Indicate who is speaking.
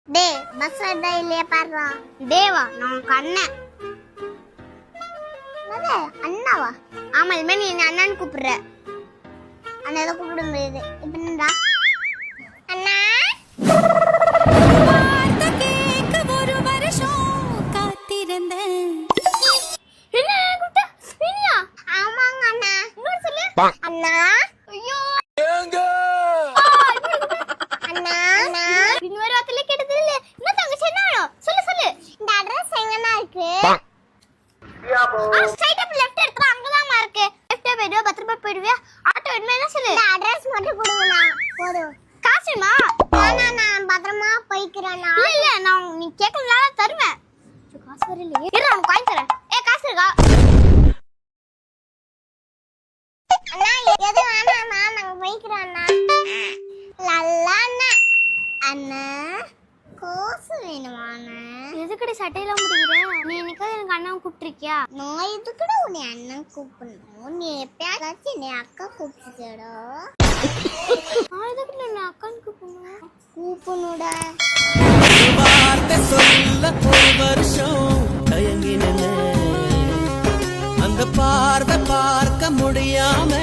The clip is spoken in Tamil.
Speaker 1: டேய் பஸ் வருதா இல்லையா பாருடா. டேவா நான் உனக்கு அண்ணன். என்னது அண்ணாவா? ஆமா, இதுமே நீ என்ன அண்ணான்னு கூப்பிடுற. அண்ணா எதை கூப்பிட முடியுது இப்ப என்னடா அண்ணா அண்ணா ஐயோ அண்ணா இன்னொரு வார்த்தையில கேட்டது இல்ல. இன்னும் தங்கச்சி என்ன வேணும் சொல்லு சொல்லு. இந்த அட்ரஸ் எங்கண்ணா இருக்கு? ஸ்ட்ரைட் அப் லெஃப்ட் எடுத்தா அங்கதான்மா இருக்கு. லெஃப்ட் போய்டுவா, பத்திரமா போய்டுவியா? ஆட்டோ என்ன சொல்லு. இந்த அட்ரஸ் மட்டும் கொடுங்கண்ணா போதும். காசுமா? நான் பத்திரமா போய்க்கிறேண்ணா. இல்ல நான் நீ கேட்கலாம் தருவேன். காசு வரலையே. இரு நான் காயின் தரேன். காசு இருக்கா? அண்ணா எது வேணாண்ணா நாங்க போய்க்கிறோண்ணா. லல்லாண்ணா அண்ணா காசு வேணுமாண்ணா? எதுக்கடி சட்டையெல்லாம் முடிக்கிற? நீ என்னைக்காவது எனக்கு அண்ணன் கூப்பிட்டுருக்கியா? நான் எதுக்கட உன்னை அண்ணன் கூப்பிடணும்? நீ எப்பயாச்சும் என்னை அக்கா கூப்பிட்டுடா. நான் எதுக்கு உன்னை அக்கான்னு கூப்பிடணும்? கூப்பிடணுடா.
Speaker 2: வார்த்தை சொல்ல ஒரு வருஷம் தயங்கினேன், அந்த பார்வை பார்க்க முடியாம